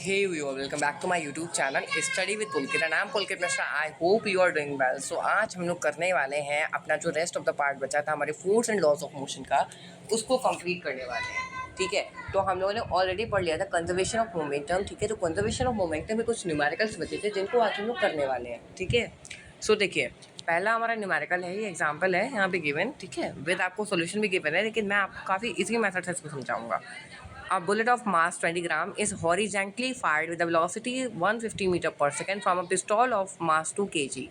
Hey viewer, welcome back to my YouTube channel Study with Pulkit and I'm Pulkit Mishra. I hope you are doing well. So आज हम लोग करने वाले हैं अपना जो रेस्ट ऑफ द पार्ट बचा था हमारे force and laws of motion का, उसको कंप्लीट करने वाले हैं। ठीक है, तो हम लोगों ने ऑलरेडी पढ़ लिया था कंजर्वेशन ऑफ मोमेंटम। ठीक है, तो कंजर्वेशन ऑफ मोमेंटम में कुछ न्यूमेरिकल्स बचे थे जिनको आज हम लोग करने वाले हैं। ठीक है, सो देखिए पहला हमारा न्यूमेरिकल है, ये एग्जांपल है यहाँ पे गिवन। ठीक है, विद आपको सॉल्यूशन भी गिवन है, लेकिन मैं आपको काफ़ी इजी मेथड से इसको समझाऊंगा। A bullet of mass 20 gram is horizontally fired with a velocity 150 meter per second from a pistol of mass 2 kg.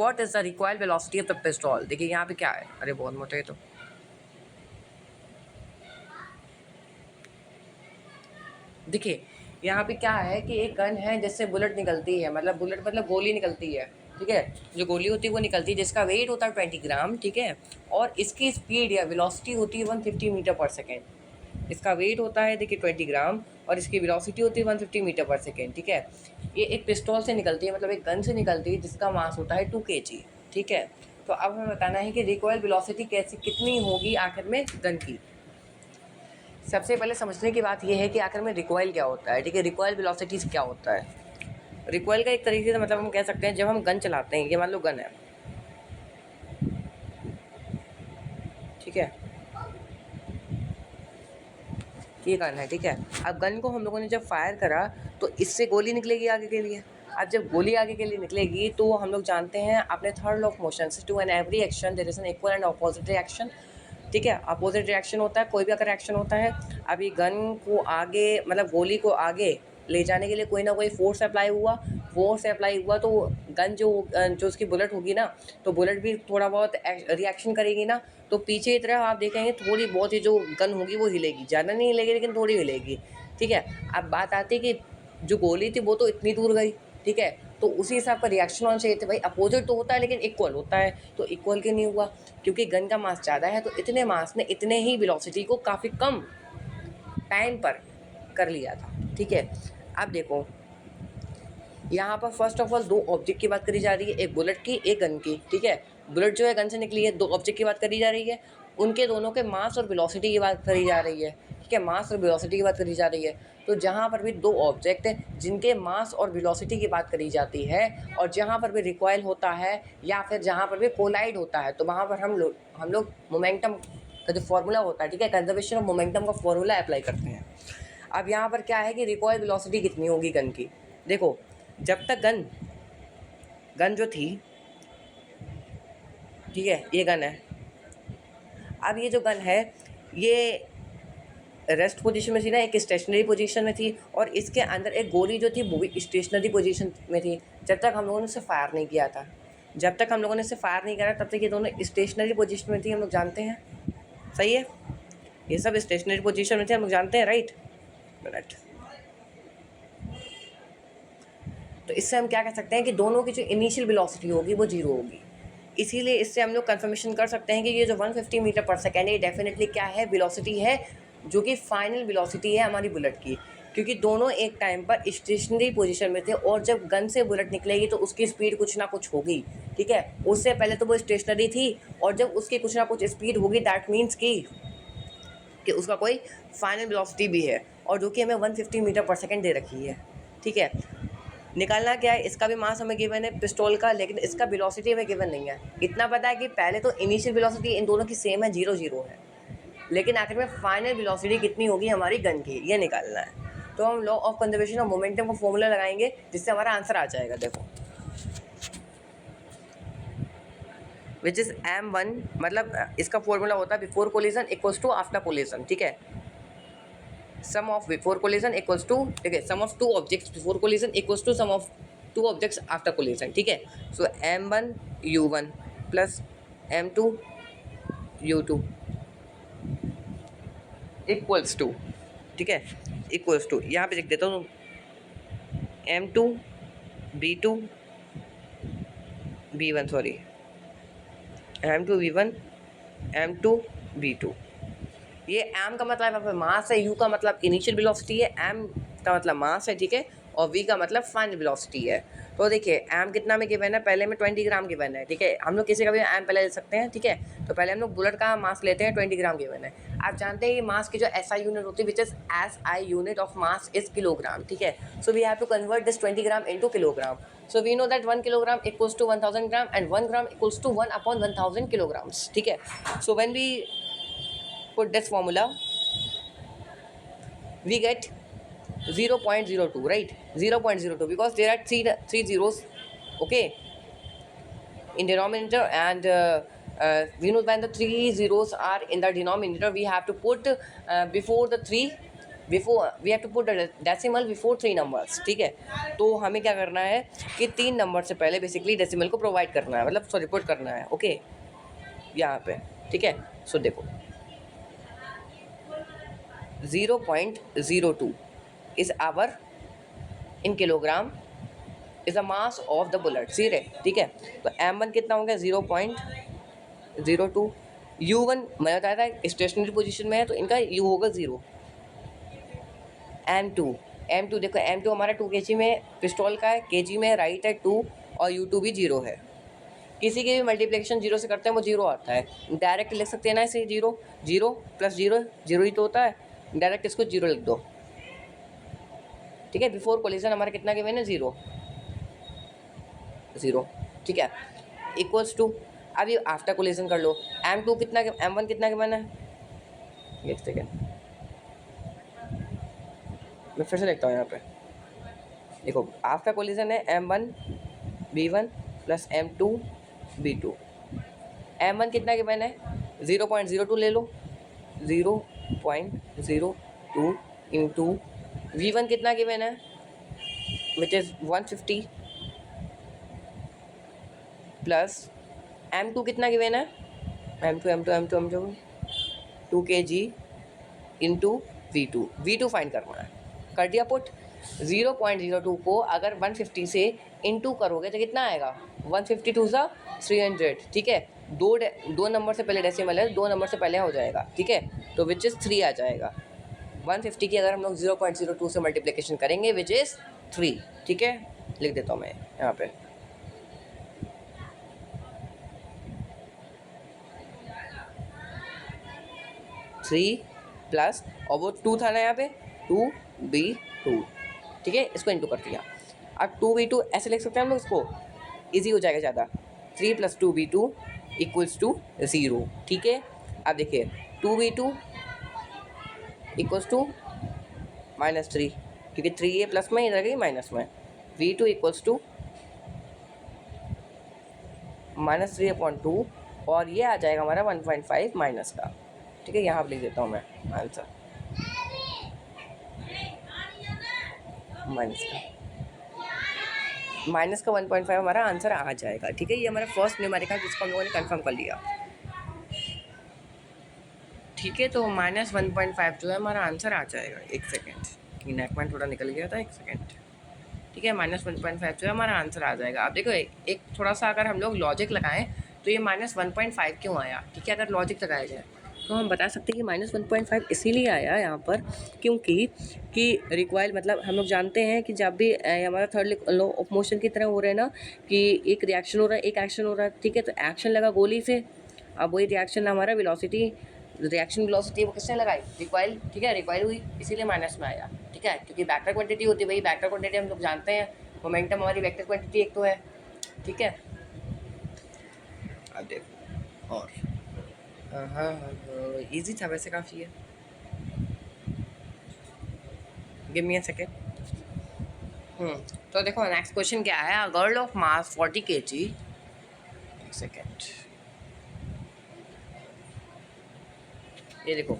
What is the recoil velocity of the pistol? देखिए यहाँ पे क्या है, अरे बहुत मोटे है तो देखिए यहाँ पे क्या है कि एक गन है जिससे बुलेट निकलती है, मतलब बुलेट मतलब गोली निकलती है। ठीक है, जो गोली होती है वो निकलती है, जिसका वेट होता है 20 ग्राम। ठीक है, और इसकी स्पीड या वेलोसिटी होती है 150 मीटर पर सेकेंड। इसका वेट होता है देखिए 20 ग्राम और इसकी वेलोसिटी होती है 150 मीटर पर सेकेंड। ठीक है, ये एक पिस्टल से निकलती है, मतलब एक गन से निकलती है जिसका मास होता है 2 kg। ठीक है, तो अब हमें बताना है कि रिकॉइल वेलोसिटी कैसे कितनी होगी आखिर में गन की। सबसे पहले समझने की बात यह है कि आखिर में रिकॉइल क्या होता है। ठीक है, रिकॉइल वेलोसिटी क्या होता है। रिकॉइल का एक तरीके से मतलब हम कह सकते हैं, जब हम गन चलाते हैं, ये मान लो गन है। ठीक है, ये गन है। ठीक है, अब गन को हम लोगों ने जब फायर करा तो इससे गोली निकलेगी आगे के लिए। अब जब गोली आगे के लिए निकलेगी तो हम लोग जानते हैं अपने थर्ड लॉ ऑफ मोशन से, to an every action there is an equal and opposite reaction. ठीक है, अपोजिट रिएक्शन होता है कोई भी अगर एक्शन होता है। अभी गन को आगे मतलब गोली को आगे ले जाने के लिए कोई ना कोई फोर्स अप्लाई हुआ तो गन जो उसकी बुलेट होगी ना, तो बुलेट भी थोड़ा बहुत रिएक्शन करेगी ना, तो पीछे की तरफ आप देखेंगे थोड़ी बहुत ही जो गन होगी वो हिलेगी, ज़्यादा नहीं हिलेगी लेकिन थोड़ी हिलेगी। ठीक है, अब बात आती है कि जो गोली थी वो तो इतनी दूर गई। ठीक है, तो उसी हिसाब का रिएक्शन होना चाहिए था भाई, अपोजिट तो होता है लेकिन इक्वल होता है, तो इक्वल क्यों नहीं हुआ? क्योंकि गन का मास ज़्यादा है, तो इतने मास ने इतने ही वेलोसिटी को काफ़ी कम टाइम पर कर लिया था। ठीक है, अब देखो यहाँ पर फर्स्ट ऑफ ऑल दो ऑब्जेक्ट की बात करी जा रही है, एक बुलेट की एक गन की। ठीक है, बुलेट जो है गन से निकली है, दो ऑब्जेक्ट की बात करी जा रही है, उनके दोनों के मास और वेलोसिटी की बात करी जा रही है। ठीक है, मास और वेलोसिटी की बात करी जा रही है। तो जहाँ पर भी दो ऑब्जेक्ट हैं जिनके मास और वेलोसिटी की बात करी जाती है और जहाँ पर भी रिकॉइल होता है या फिर जहाँ पर भी कोलाइड होता है, तो वहाँ पर हम लोग मोमेंटम का जो फॉर्मूला होता है, ठीक है, कंजर्वेशन ऑफ मोमेंटम का फॉर्मूला अप्लाई करते हैं। अब यहाँ पर क्या है कि रिकॉइल वेलोसिटी कितनी होगी गन की। देखो, जब तक गन जो थी, ठीक है, ये गन है। अब ये जो गन है ये रेस्ट पोजीशन में थी ना, एक स्टेशनरी पोजीशन में थी, और इसके अंदर एक गोली जो थी वो भी स्टेशनरी पोजीशन में थी जब तक हम लोगों ने इसे फायर नहीं किया था। जब तक हम लोगों ने इसे फायर नहीं करा तब तक ये दोनों स्टेशनरी पोजीशन में थी, हम लोग जानते हैं। सही है, ये सब स्टेशनरी पोजीशन में थे, हम लोग जानते हैं, राइट। मिनट, तो इससे हम क्या कह सकते हैं कि दोनों की जो इनिशियल वेलोसिटी होगी वो जीरो होगी। इसीलिए इससे हम लोग कंफर्मेशन कर सकते हैं कि ये जो 150 मीटर पर सेकेंड है डेफिनेटली क्या है, वेलोसिटी है, जो कि फाइनल वेलोसिटी है हमारी बुलेट की। क्योंकि दोनों एक टाइम पर स्टेशनरी पोजीशन में थे और जब गन से बुलेट निकलेगी तो उसकी स्पीड कुछ ना कुछ होगी। ठीक है, उससे पहले तो वो स्टेशनरी थी और जब उसकी कुछ ना कुछ स्पीड होगी दैट मीन्स कि उसका कोई फाइनल वेलोसिटी भी है, और जो कि हमें 150 मीटर पर सेकेंड दे रखी है। ठीक है, निकालना क्या है, इसका भी मास हमें गिवन है पिस्टल का, लेकिन इसका वेलोसिटी हमें गिवन नहीं है। इतना पता है कि पहले तो इनिशियल वेलोसिटी इन दोनों की सेम है, 0 है, लेकिन आखिर में फाइनल वेलोसिटी कितनी होगी हमारी गन की, ये निकालना है। तो हम law of conservation of momentum का फॉर्मूला लगाएंगे जिससे हमारा आंसर आ जाएगा। देखो, विच इज़ m1, मतलब इसका फॉर्मूला होता है before collision equals to after collision. ठीक है, sum of before collision equals to, ठीक है, sum of two objects before collision equals to sum of two objects after collision. ठीक है, सो m1 u1 plus m2 u2 equals to, ठीक है, equals to, यहाँ पे लिख देता हूँ m2 b2 b1, sorry m2 b1 m2 b2। ये m का मतलब मास है, u का मतलब इनिशियल वेलोसिटी है, m का मतलब मास है, ठीक है, और v का मतलब फाइनल वेलोसिटी है। तो देखिए m कितना में गिवन है, पहले में 20 ग्राम गिवन है। ठीक है, हम लोग किसी का भी m पहले ले सकते हैं। ठीक है, तो पहले हम लोग बुलेट का मास लेते हैं, 20 ग्राम गिवन है। आप जानते हैं ये मास की जो SI यूनिट होती है which is SI unit of mass is kilogram, ठीक है। So we have to convert this 20 gram into kilogram. So we know that 1 kilogram equals to 1000 gram and 1 gram equals to 1/1000 kilograms, ठीक है। So when we put this formula we get 0.02, right? 0.02 because there are three zeros, okay, in denominator, and we know when the 3 zeros are in the denominator we have to put before the 3 before we have to put the decimal before 3 numbers, ठीक है। तो हमें क्या करना है कि 3 number से पहले बेसिकली डेसिमल को प्रोवाइड करना है, मतलब सॉरी पुट करना है, ओके, यहाँ पे, ठीक है। सो देखो 0.02 is our in kilogram is the mass of the bullet, ठीक है। तो m1 कितना हो गया 0.02, u1 मैं बताया था स्टेशनरी पोजीशन में है तो इनका u होगा 0, m2 देखो m2 हमारा 2 kg में पिस्टॉल का है, kg में राइट है 2 और u2 भी 0 है। किसी की भी मल्टीप्लिकेशन 0 से करते हैं वो 0 आता है, डायरेक्ट लिख सकते हैं ना इसे 0 प्लस 0 ही तो होता है, डायरेक्ट इसको 0 लिख दो, ठीक है। बिफोर कोलिजन हमारा कितना गिवन है 0, ठीक है, इक्वल्स टू, अब ये आफ्टर कोलिजन कर लो, m2 कितना, m1 कितना गिवन है, एक सेकेंड मैं फिर से लिखता हूँ यहाँ पे, देखो आफ्टर कोलिजन है m1 b1 plus m2 b2, m1 कितना गिवन है 0.02 ले लो, 0.02 इंटू v1 कितना गिवन है विच इज़ 150 प्लस m2 कितना गिवन है m2 2 kg into v2 find करना है, कर दिया पुट। 0.02 को अगर 150 से इंटू करोगे तो कितना आएगा 150 टू सा 300, ठीक है। दो नंबर से पहले डेसिमल है, 2 नंबर से पहले हो जाएगा, ठीक है, तो विच इज़ 3 आ जाएगा। 150 की अगर हम लोग 0.02 से मल्टीप्लिकेशन करेंगे विच इज़ 3, ठीक है, लिख देता हूँ मैं यहाँ पे। थ्री प्लस और वो 2 था ना यहाँ पे 2b2, ठीक है, इसको इंटू कर दिया। अब 2b2 ऐसे लिख सकते हैं हम लोग, इसको ईजी हो जाएगा ज़्यादा, 3 + 2b2 इक्वल्स टू 0, ठीक है। अब देखिए 2b2 इक्वल्स टू -3, क्योंकि 3 ये प्लस में इधर गई माइनस में, v2 इक्वल्स टू -3/2 और ये आ जाएगा हमारा 1.5 माइनस का, ठीक है। यहाँ पर लिख देता हूँ मैं आंसर माइनस का 1.5 हमारा आंसर आ जाएगा, ठीक है। ये हमारा फर्स्ट न्यूमेरिकल जिसको हम लोगों ने कंफर्म कर लिया, ठीक है। तो -1.5 जो है हमारा आंसर आ जाएगा, एक सेकेंड कि नेकमैन थोड़ा निकल गया था, एक सेकेंड, ठीक है। -1.5 जो है हमारा आंसर आ जाएगा। अब देखो एक थोड़ा सा अगर हम लोग लॉजिक लगाएं तो ये -1.5 क्यों आया, ठीक है। अगर लॉजिक लगाया जाए तो हम बता सकते हैं कि -1.5 इसीलिए आया यहाँ पर क्योंकि रिक्वायर मतलब हम लोग जानते हैं कि जब भी हमारा थर्ड लॉ ऑफ मोशन की तरह हो रहा है ना कि एक रिएक्शन हो रहा है एक एक्शन हो रहा है, ठीक है। तो एक्शन लगा गोली से, अब वही रिएक्शन हमारा रिएक्शन वेलोसिटी वो किसने लगाई, रिक्वायर, ठीक है, रिक्वायर हुई, इसीलिए माइनस में आया, ठीक है। क्योंकि वेक्टर क्वांटिटी होती है, वही वेक्टर क्वांटिटी हम लोग जानते हैं, मोमेंटम हमारी वेक्टर क्वांटिटी एक तो है, ठीक है। अब देखो और हाँ इजी था वैसे काफ़ी है, गिव मी अ सेकेंड। तो देखो नेक्स्ट क्वेश्चन क्या है, a girl of mass 40 kg, एक सेकेंड, ये देखो,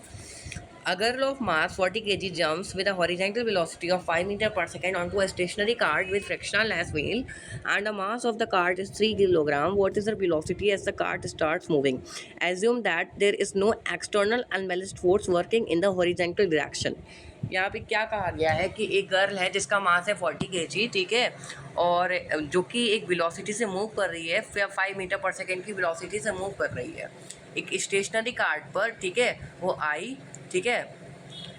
a girl of mass 40 kg jumps with a horizontal velocity of 5 meters per second onto a stationary cart with frictionless wheel and the mass of the cart is 3 kg. What is her velocity as the cart starts moving? Assume that there is no external unbalanced force working in the horizontal direction. यहाँ पे क्या कहा गया है कि एक girl है जिसका मास है 40 kg, ठीक है, और जो कि एक वेलोसिटी से मूव कर रही है, 5 मीटर पर सेकेंड की वेलोसिटी से मूव कर रही है एक स्टेशनरी कार्ट पर, ठीक है। वो आई, ठीक है,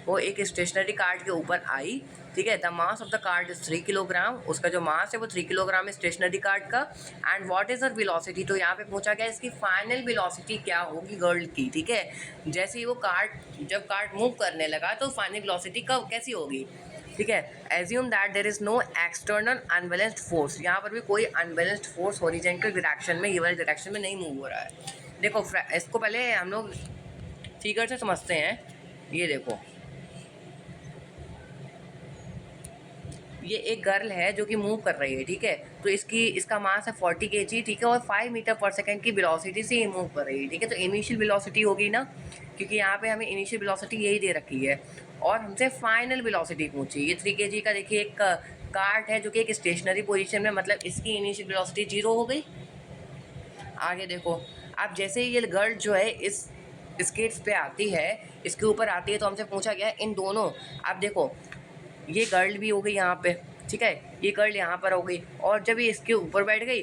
वो एक स्टेशनरी कार्ट के ऊपर आई, ठीक है। The mass of the cart is 3 kilogram, उसका जो मास है वो 3 किलोग्राम है स्टेशनरी कार्ट का। And what is her velocity, तो यहाँ पे पूछा गया इसकी फाइनल वेलोसिटी क्या होगी गर्ल की, ठीक है। जैसे ही वो जब कार्ट मूव करने लगा तो फाइनल वेलोसिटी कब कैसी होगी, ठीक है। Assume that there is no external unbalanced force, यहाँ पर भी कोई अनबैलेंस्ड फोर्स हॉरिजॉन्टल डायरेक्शन में, ये वाली डायरेक्शन में नहीं मूव हो रहा है। देखो इसको पहले हम लोग फिगर से समझते हैं। ये देखो, ये एक गर्ल है जो कि मूव कर रही है, ठीक है। तो इसका मास है 40 kg, ठीक है, और 5 मीटर पर सेकेंड की वेलोसिटी से ये मूव कर रही है, ठीक है। तो इनिशियल वेलोसिटी होगी ना, क्योंकि यहाँ पे हमें इनिशियल वेलोसिटी यही दे रखी है, और हमसे फाइनल वेलोसिटी पूछी। ये 3 kg का देखिए एक कार्ट है जो कि एक स्टेशनरी पोजीशन में, मतलब इसकी इनिशियल वेलोसिटी 0 हो गई। आगे देखो, अब जैसे ही ये गर्ल जो है इस स्केट्स पे आती है, इसके ऊपर आती है, तो हमसे पूछा गया इन दोनों, अब देखो ये गर्ल भी हो गई यहाँ पे, ठीक है, ये गर्ल यहाँ पर हो गई, और जब ये इसके ऊपर बैठ गई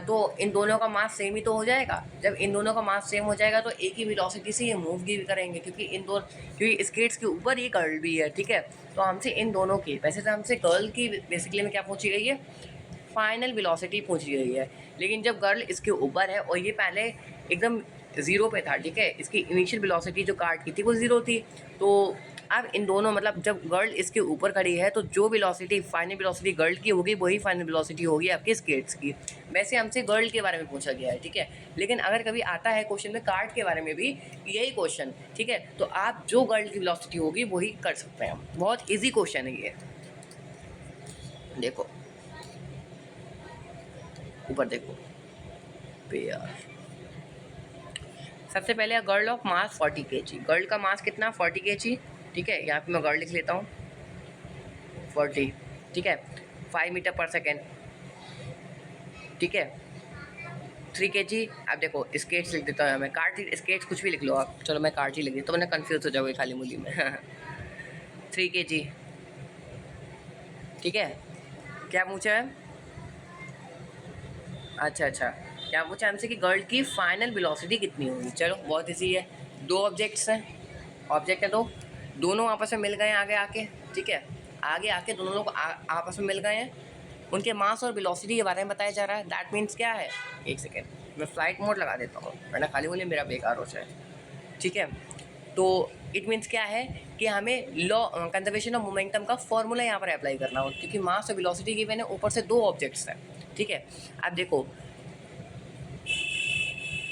तो इन दोनों का मास सेम ही तो हो जाएगा। जब इन दोनों का मास सेम हो जाएगा तो एक ही वेलोसिटी से ये मूव भी करेंगे, क्योंकि स्केट्स के ऊपर ये गर्ल भी है, ठीक है। तो हमसे इन दोनों की, वैसे तो हमसे गर्ल की बेसिकली में क्या पूछी गई है, फाइनल वेलोसिटी पूछी गई है। लेकिन जब गर्ल इसके ऊपर है और ये पहले एकदम 0 पे था, ठीक है, इसकी इनिशियल वेलोसिटी जो कार्ट की थी वो 0 थी, तो अब इन दोनों, मतलब जब गर्ल इसके ऊपर खड़ी है तो जो वेलोसिटी फाइनल वेलोसिटी गर्ल की होगी वही फाइनल वेलोसिटी होगी आपके स्केट्स की। वैसे हमसे गर्ल के बारे में पूछा गया है, ठीक है। लेकिन अगर कभी आता है क्वेश्चन में कार्ट के बारे में भी यही क्वेश्चन, ठीक है, तो आप जो गर्ल की वेलोसिटी होगी वही कर सकते हैं। बहुत ईजी क्वेश्चन है ये। देखो ऊपर देखो पे यार, सबसे पहले girl of mass 40 kg, girl का मास कितना 40 kg, ठीक है। यहाँ पे मैं गर्ल लिख लेता हूँ 40, ठीक है, 5 मीटर पर सेकेंड, ठीक है, 3 kg। अब देखो स्केट्स लिख देता हूँ मैं, कार्ट स्केट्स कुछ भी लिख लो आप, चलो मैं कार्ट ही लिख देता हूँ, तो मैंने कन्फ्यूज हो जाओगे खाली मूली में 3 kg, ठीक है। क्या पूछा है, अच्छा क्या पूछा हमसे कि गर्ल की फाइनल वेलोसिटी कितनी होगी। चलो बहुत ईजी है, दो ऑब्जेक्ट्स हैं, ऑब्जेक्ट है दो, दोनों आपस में मिल गए हैं आगे आके, ठीक है, आगे आके दोनों लोग आपस में मिल गए हैं, उनके मास और वेलोसिटी के बारे में बताया जा रहा है। दैट मीन्स क्या है, एक सेकेंड मैं फ्लाइट मोड लगा देता हूँ वरना खाली बोले मेरा बेकार हो जाए, ठीक है। तो इट मीन्स क्या है कि हमें लॉ कंजर्वेशन ऑफ मोमेंटम का फॉर्मूला यहाँ पर अप्लाई करना हो, क्योंकि मास और वेलोसिटी गिवन है, ऊपर से दो ऑब्जेक्ट्स हैं, ठीक है। अब देखो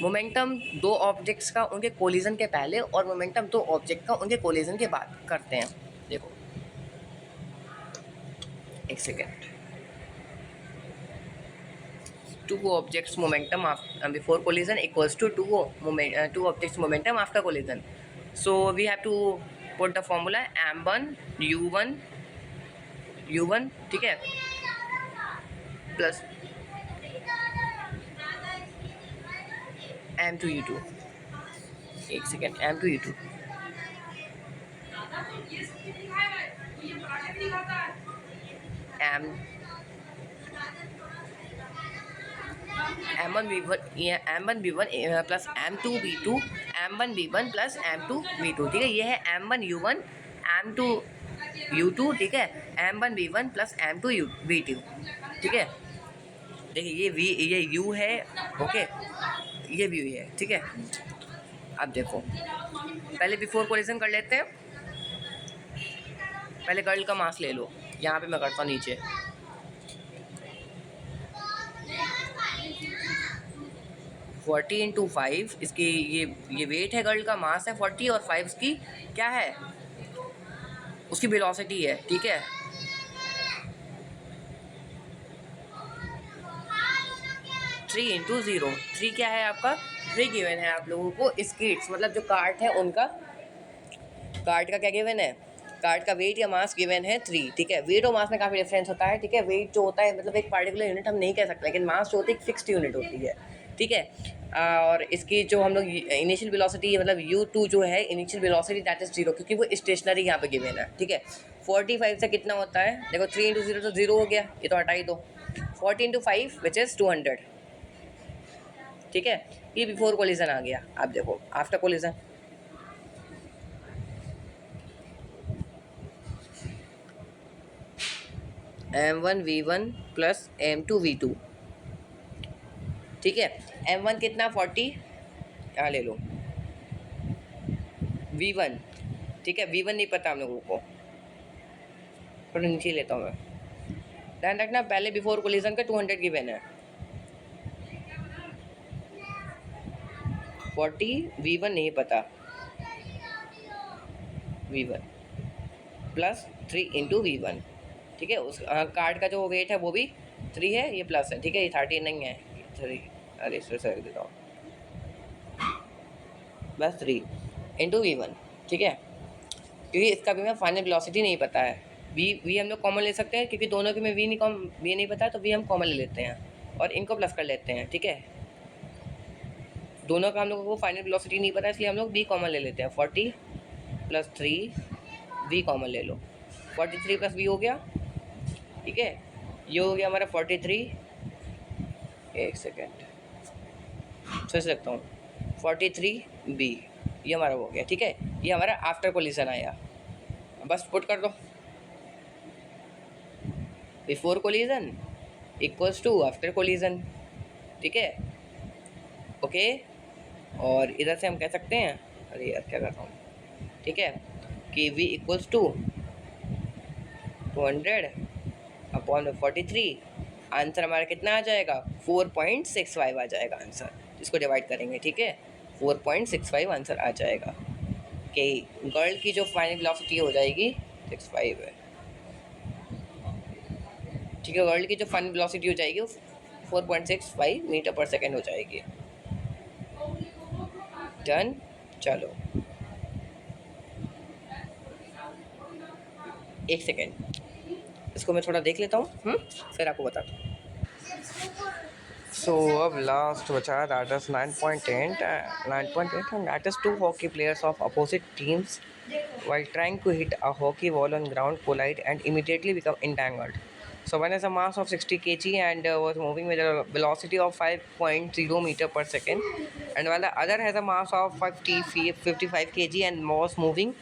मोमेंटम दो ऑब्जेक्ट्स का उनके कोलिजन के पहले और मोमेंटम दो ऑब्जेक्ट का उनके कोलिजन के बाद करते हैं। देखो एक second, two objects momentum before collision equals to two objects momentum after collision. So we have to put the formula m1 u1, ठीक है, प्लस m2 u2, एक second m2 u2, m1 v1 plus m2 v2, m1 v1 plus m2 v2, ठीक है। ये है m1 u1 m2 u2, ठीक है, m1 v1 plus m2 v2, ठीक है। देखिए ये u है, ओके, ये v है, ठीक है। अब देखो पहले बिफोर कोलिजन कर लेते हैं, पहले गर्ल का मास ले लो, यहाँ पे मैं करता हूँ नीचे, फोर्टी इंटू 5, इसकी ये वेट है, गर्ल का मास है 40 और 5 की क्या है, उसकी वेलोसिटी है, ठीक है। थ्री इंटू 0, 3 क्या है आपका, 3 गिवन है आप लोगों को स्केट्स, मतलब जो कार्ट है उनका, कार्ट का क्या गिवन है, कार्ट का वेट या मास गिवन है 3, ठीक है। वेट और मास में काफ़ी डिफरेंस होता है, ठीक है। वेट जो होता है मतलब एक पार्टिकुलर यूनिट हम नहीं कह सकते, लेकिन मास जो होती है एक फिक्स्ड यूनिट होती है, ठीक है। और इसकी जो हम लोग इनिशियल वेलोसिटी मतलब u2 जो है इनिशियल वेलोसिटी दैट इज 0, क्योंकि वो स्टेशनरी यहाँ पे गिवन है, ठीक है। 45 से कितना होता है, देखो 3 इंटू 0 तो 0 हो गया, ये तो हटा ही दो, 40 इंटू 5 विच इज़ 200, ठीक है। ये बिफोर कोलिजन आ गया। अब देखो after collision, m1v1 plus m2v2, ठीक है। m1 कितना 40, यहाँ ले लो, v1, ठीक है, v1 नहीं पता हम लोगों को, थोड़ा नीचे लेता हूँ मैं, ध्यान रखना पहले बिफोर कोलिजन का 200 गिवन है, 40 v1 नहीं पता, v1 प्लस 3 इंटू वी1, ठीक है। उस कार्ड का जो वेट है वो भी 3 है, ये प्लस है, ठीक है, ये 13 नहीं है, 3, अरे इससे रख देता हूँ, बस 3 इंटू वी1, ठीक है, क्योंकि इसका भी मैं फाइनल वेलोसिटी नहीं पता है। वी हम लोग कॉमन ले सकते हैं, क्योंकि दोनों के में वी नहीं पता है, तो वी हम कॉमन ले लेते हैं और इनको प्लस कर लेते हैं, ठीक है। दोनों का हम लोगों को फाइनल वेलोसिटी नहीं पता, इसलिए हम लोग वी कॉमन ले लेते हैं, 40 प्लस 3 वी कॉमन ले लो, 43 प्लस वी हो गया, ठीक है, ये हो गया हमारा 43, एक सेकेंड फिर से रखता हूँ, 43 बी, ये हमारा हो गया, ठीक है। ये हमारा आफ्टर कोलिजन आया, बस पुट कर दो, before collision equals to after collision, ठीक है, ओके। और इधर से हम कह सकते हैं, अरे यार क्या कर रहा हूँ, ठीक है, कि v equals to 200 upon 43, answer हमारा कितना आ जाएगा, 4.65 आ जाएगा आंसर, इसको डिवाइड करेंगे, ठीक है, 4.65 आंसर आ जाएगा। कि गर्ल की जो फाइनल वेलोसिटी हो जाएगी 65 है, ठीक है, गर्ल की जो फाइनल वेलोसिटी हो जाएगी वो 4.65 मीटर पर सेकेंड हो जाएगी। डन, चलो एक सेकेंड, इसको मैं थोड़ा देख लेता हूँ, फिर आपको बताता हूँ। So अब लास्ट बचा that is 9.8 and that is two hockey players of opposite teams while trying to hit a hockey ball on ground collide and immediately become entangled. So one has a mass of 60 kg and was moving with a velocity of 5.0 meter per second, and while the other has a mass of 55 kg and was moving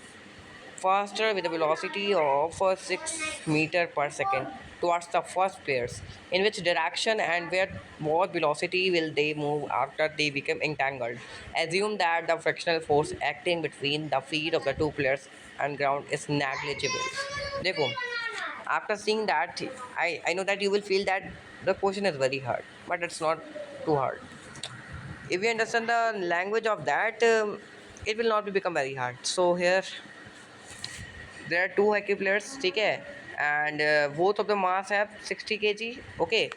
faster with a velocity of 6 meter per second towards the first players. In which direction and where what velocity will they move after they become entangled? Assume that the frictional force acting between the feet of the two players and ground is negligible. देखो, after seeing that, I know that you will feel that the question is very hard, but it's not too hard. If you understand the language of that, it will not become very hard. So here there are two hockey players, ठीक है, and both of the mass have 60 kg, okay,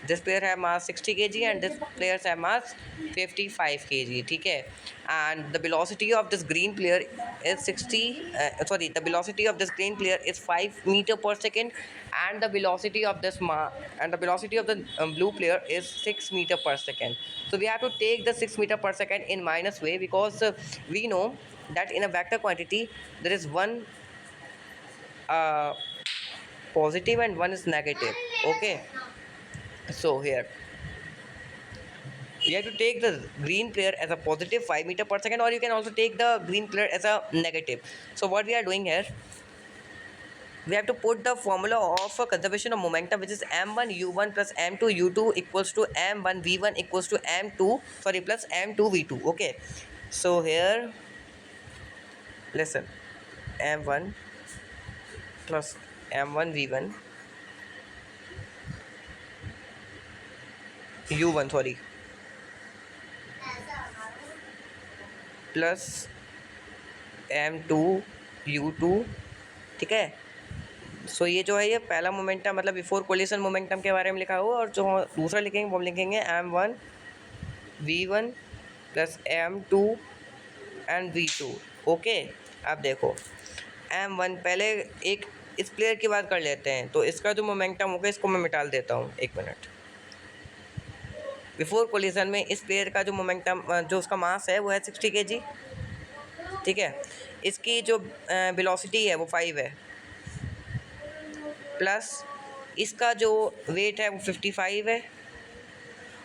this player have mass 60 kg and this players have mass 55 kg, ठीक है, and the velocity of this green player is the velocity of this green player is 5 meter per second, and the velocity of this blue player is 6 meter per second. So we have to take the 6 meter per second in minus way, because we know that in a vector quantity there is one positive and one is negative, okay. So here we have to take the green player as a positive 5 meter per second, or you can also take the green player as a negative. So what we are doing here, we have to put the formula of conservation of momentum, which is m1 u1 plus m2 u2 equals to m1 v1 equals to plus m2 v2, okay. So here listen, m1 plus m1 v1 u1 plus m2 u2, ठीक है। सो ये जो है ये पहला momentum मतलब before collision momentum के बारे में लिखा हुआ, और जो दूसरा लिखेंगे वो लिखेंगे m1 v1 plus m2 and v2, okay. अब देखो m1, पहले एक इस प्लेयर की बात कर लेते हैं, तो इसका जो मोमेंटम होगा इसको मैं मिटा देता हूँ, एक मिनट। बिफोर कोलिजन में इस प्लेयर का जो मोमेंटम जो उसका मास है वो है 60 kg, ठीक है। इसकी जो वेलोसिटी है वो 5 है, प्लस इसका जो वेट है वो 55 है,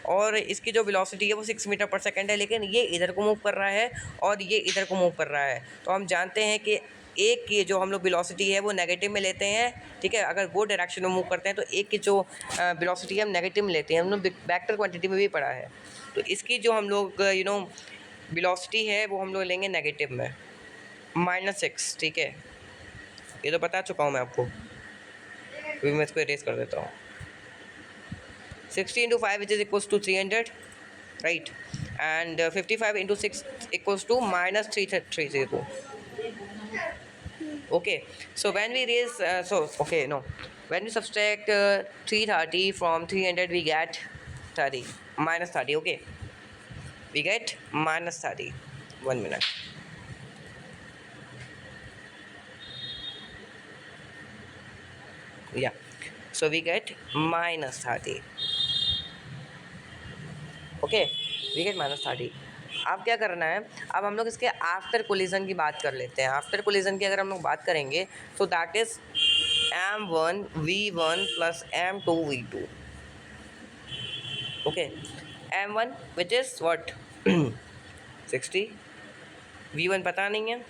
और इसकी जो वेलोसिटी है वो 6 मीटर पर सेकेंड है, लेकिन ये इधर को मूव कर रहा है और ये इधर को मूव कर रहा है। तो हम जानते हैं कि एक की जो हम लोग वेलोसिटी है वो नेगेटिव में लेते हैं, ठीक है। अगर वो डायरेक्शन में मूव करते हैं तो एक की जो वेलोसिटी है हम नेगेटिव में लेते हैं, हम लोग वेक्टर क्वांटिटी में भी पढ़ा है। तो इसकी जो हम लोग वेलोसिटी है वो हम लोग लेंगे नेगेटिव में, -6, ठीक है। ये तो बता चुका हूँ मैं आपको, अभी मैं इसको इरेज कर देता हूँ। 60 × 5 which is equals to 300, right, and 55 × 6 equals to -330. Okay, so when we raise when we subtract 330 from 300 we get 30, -30. Okay, we get -30. 1 minute. Yeah, so we get -30. Okay, we get -30. अब क्या करना है, अब हम लोग इसके आफ्टर कोलिजन की बात कर लेते हैं। आफ्टर कोलिजन की अगर हम लोग बात करेंगे तो that is m1 v1 plus m2 v2. Okay, m1 which is what 60, v1 पता नहीं है,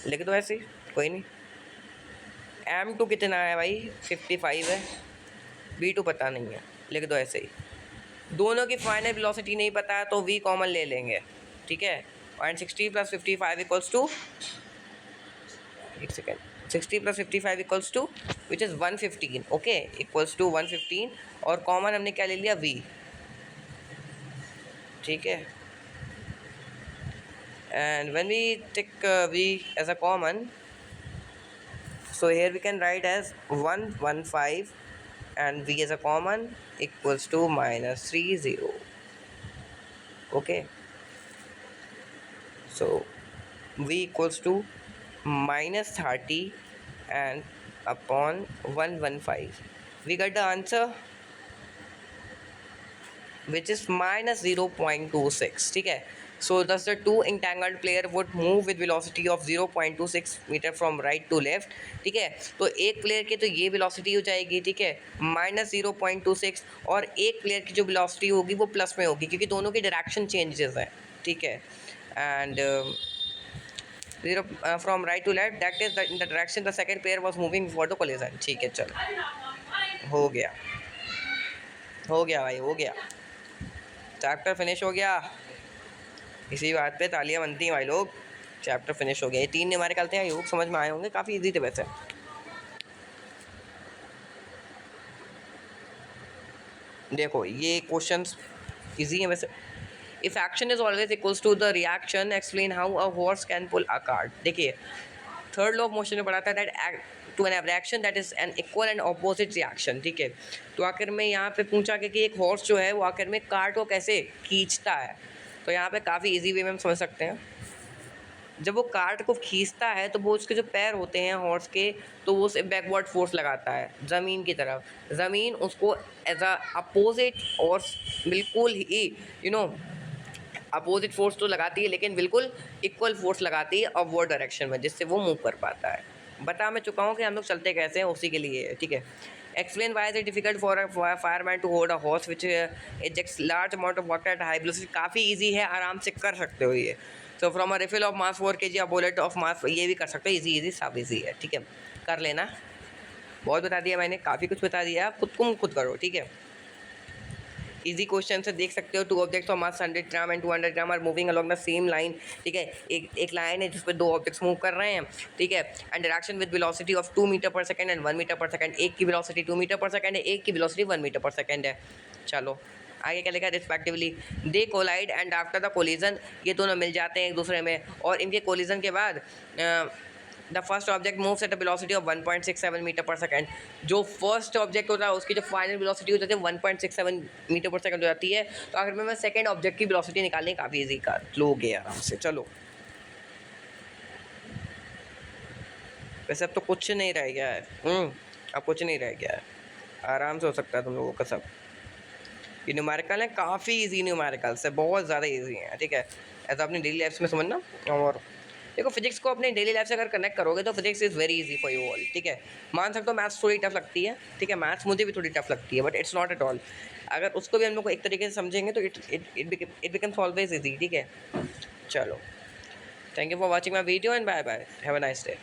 लिख दो ऐसे, कोई नहीं। m2 कितना है भाई 55 है, v2 पता नहीं है, लिख दो ऐसे ही। दोनों की फाइनल वेलोसिटी नहीं पता है तो v कॉमन ले लेंगे, ठीक है। एंड 60 + 55 इक्वल्स टू, एक second, 60 + 55 equals to which is 115. Okay, equals to 115, और कॉमन हमने क्या ले लिया v, ठीक है। And when we take v as a common, so here we can write as 115 and v as a common equals to -30. Okay, so v equals to -30 and upon 115, we got the answer which is -0.26, ठीक है। So thus the two entangled player would move with velocity of 0.26 metre from right to left, ठीक है। तो एक player की तो ये velocity हो जाएगी, ठीक है, -0.26, और एक प्लेयर की जो वेलोसिटी होगी वो प्लस में होगी क्योंकि दोनों की डायरेक्शन चेंजेस हैं, ठीक है। And 0 from right to left, that is in the direction the second player was moving for the collision, ठीक है। चलो, हो गया भाई, हो गया, चैप्टर फिनिश हो गया। इसी बात पे तालियां बनती हैं भाई लोग, चैप्टर फिनिश हो गया। ये 3 हमारे कल थे, आई होप समझ में आए होंगे, काफ़ी इजी थे वैसे। देखो ये क्वेश्चंस इजी हैं वैसे। If action is always equals to the reaction, explain how a horse can pull a cart. देखिए थर्ड लॉ ऑफ मोशन में पढ़ा था that to an reaction that is an equal and opposite reaction, ठीक है। तो आखिर में यहाँ पे पूछा कि एक हॉर्स जो है वो आखिर में कार्ट को कैसे खींचता है। तो यहाँ पे काफ़ी इजी वे में हम समझ सकते हैं। जब वो कार्ट को खींचता है तो वो उसके जो पैर होते हैं हॉर्स के, तो वो उसे बैकवर्ड फोर्स लगाता है ज़मीन की तरफ। ज़मीन उसको एज अ अपोजिट और बिल्कुल ही अपोजिट फोर्स तो लगाती है, लेकिन बिल्कुल इक्वल फोर्स लगाती है अपवर्ड डायरेक्शन में, जिससे वो मूव कर पाता है। बता मैं चुका हूँ कि हम लोग चलते कैसे हैं, उसी के लिए, ठीक है। Explain why is it difficult for a fireman to hold a horse which ejects large amount of water at high velocity. काफ़ी ईजी है, आराम से कर सकते हो ये। So from a rifle of mass 4 kg, a bullet of mass, ये भी कर सकते हो, इजी सब इजी है, ठीक है, कर लेना। बहुत बता दिया मैंने, काफ़ी कुछ बता दिया, खुद करो, ठीक है। इजी क्वेश्चन से देख सकते हो, 2 objects of mass 100 gram and 200 gram are moving along the same line, ठीक है। एक लाइन है जिस पे 2 ऑब्जेक्ट्स मूव कर रहे हैं, ठीक है। And direction with velocity of 2 metre per second and 1 metre per second. एक की वेलोसिटी 2 मीटर पर सेकंड है, एक की वेलोसिटी 1 मीटर पर सेकंड है। चलो आगे क्या लिखा है, respectively they collide and after the collision, ये दोनों मिल जाते हैं एक दूसरे में, और इनके कोलिजन के बाद the first object moves at a velocity of 1.67 metre per second. जो फर्स्ट ऑब्जेक्ट होता है उसकी जो फाइनल वेलोसिटी हो जाती है 1.67 मीटर पर सेकंड हो जाती है। तो आखिर में मैं सेकंड ऑब्जेक्ट की वेलोसिटी निकालने काफ़ी ईजी कर लोगे आराम से। चलो वैसे अब तो कुछ नहीं रह गया है, अब कुछ नहीं रह गया है, आराम से हो सकता है तुम लोगों का सब। ये न्यूमेरिकल है, काफ़ी ईजी न्यूमेरिकल्स है, बहुत ज़्यादा ईजी है, ठीक है। ऐसा अपनी डेली लाइफ में समझना। और देखो फिजिक्स को अपने डेली लाइफ से अगर कनेक्ट करोगे तो physics is very easy for you all, ठीक है। मान सकते हो मैथ्स थोड़ी टफ लगती है, ठीक है, मैथ्स मुझे भी थोड़ी टफ लगती है, but it's not at all. अगर उसको भी हम लोग को एक तरीके से समझेंगे तो इट बिकम्स ऑलवेज इजी, ठीक है। चलो, thank you for watching my video and bye bye, have a nice day.